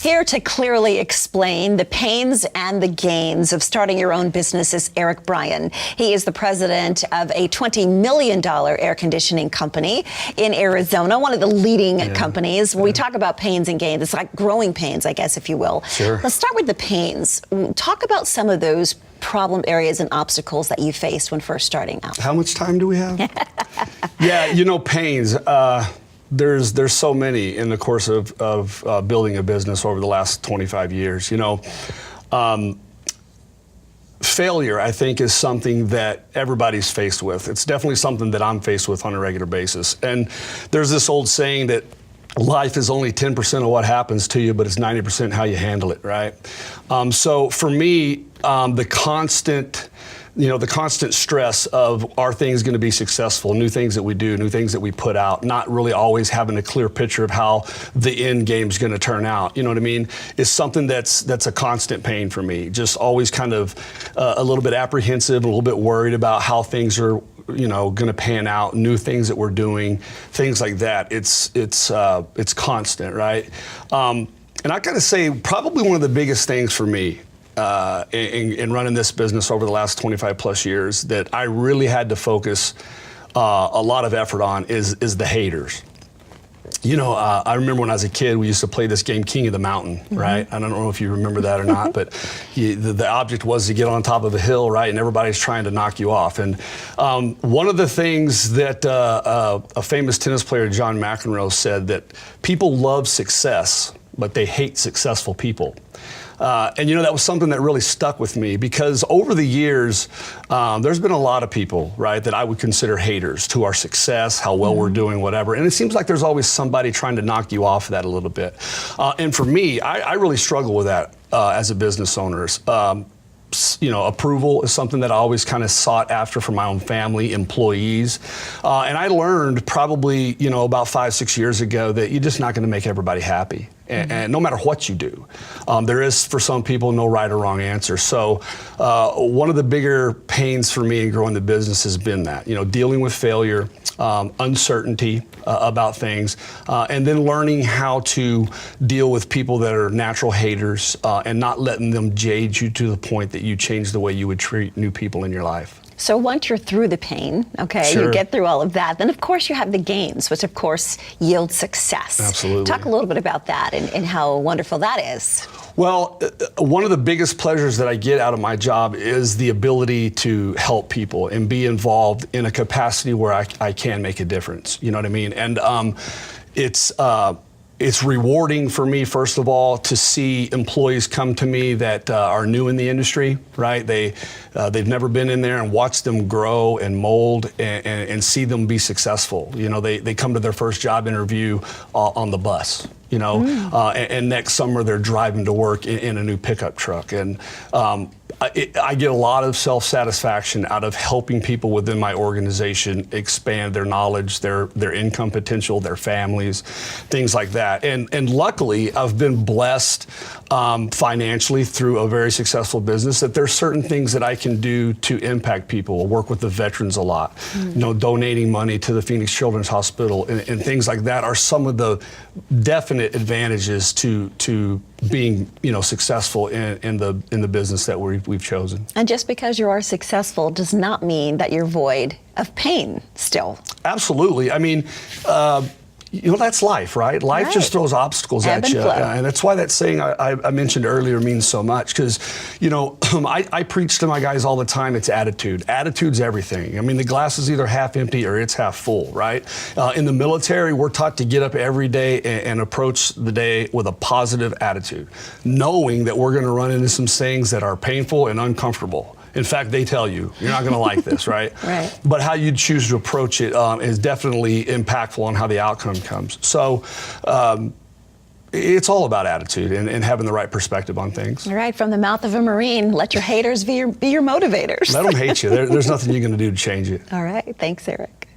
Here to clearly explain the pains and the gains of starting your own business is Eric Bryan. He is the president of a $20 million air conditioning company in Arizona, one of the leading companies. When we talk about pains and gains, it's like growing pains, I guess, if you will. Sure. Let's start with the pains. Talk about some of those problem areas and obstacles that you faced when first starting out. How much time do we have? Yeah, you know, pains. There's so many in the course of building a business over the last 25 years. You know, failure, I think, is something that everybody's faced with. It's definitely something that I'm faced with on a regular basis. And there's this old saying that life is only 10% of what happens to you, but it's 90% how you handle it, right? So for me, the constant stress of, are things going to be successful, new things that we do, new things that we put out, not really always having a clear picture of how the end game's going to turn out, you know what I mean, is something that's a constant pain for me. Just always kind of a little bit apprehensive, a little bit worried about how things are, you know, going to pan out, new things that we're doing, things like that. It's constant, right? And I gotta say, probably one of the biggest things for me in running this business over the last 25 plus years that I really had to focus a lot of effort on is the haters. You know, I remember when I was a kid, we used to play this game, King of the Mountain, right? I don't know if you remember that or not, but the object was to get on top of a hill, right? And everybody's trying to knock you off. And one of the things that a famous tennis player, John McEnroe, said, that people love success, but they hate successful people. And you know, that was something that really stuck with me, because over the years, there's been a lot of people, right, that I would consider haters to our success, how well we're doing, whatever. And it seems like there's always somebody trying to knock you off of that a little bit. And for me, I really struggle with that as a business owner. You know, approval is something that I always kind of sought after from my own family, employees. And I learned probably, you know, about 5-6 years ago that you're just not going to make everybody happy. And no matter what you do, there is, for some people, no right or wrong answer. So one of the bigger pains for me in growing the business has been that, you know, dealing with failure, uncertainty about things, and then learning how to deal with people that are natural haters and not letting them jade you to the point that you change the way you would treat new people in your life. So once you're through the pain, okay, Sure. you get through all of that, then of course you have the gains, which of course yield success. Absolutely. Talk a little bit about that and how wonderful that is. Well, one of the biggest pleasures that I get out of my job is the ability to help people and be involved in a capacity where I can make a difference. You know what I mean? And it's rewarding for me, first of all, to see employees come to me that are new in the industry, right? They've never been in there, and watch them grow and mold and see them be successful. You know, they come to their first job interview on the bus, you know, and next summer they're driving to work in a new pickup truck. And I get a lot of self-satisfaction out of helping people within my organization expand their knowledge, their income potential, their families, things like that. And luckily, I've been blessed financially through a very successful business, that there's certain things that I can do to impact people. I work with the veterans a lot. You know, donating money to the Phoenix Children's Hospital and things like that are some of the definite advantages to being, you know, successful in the business that we've chosen. And just because you are successful does not mean that you're void of pain still. Absolutely. I mean, you know, that's life, right? Life just throws obstacles at you. And that's why that saying I mentioned earlier means so much, because, you know, I preach to my guys all the time, it's attitude. Attitude's everything. I mean, the glass is either half empty or it's half full, right? In the military, we're taught to get up every day and approach the day with a positive attitude, knowing that we're going to run into some things that are painful and uncomfortable. In fact, they tell you, you're not going to like this, right? Right. But how you choose to approach it is definitely impactful on how the outcome comes. So it's all about attitude and having the right perspective on things. All right, from the mouth of a Marine, let your haters be your motivators. Let them hate you. There's nothing you're going to do to change it. All right, thanks, Eric.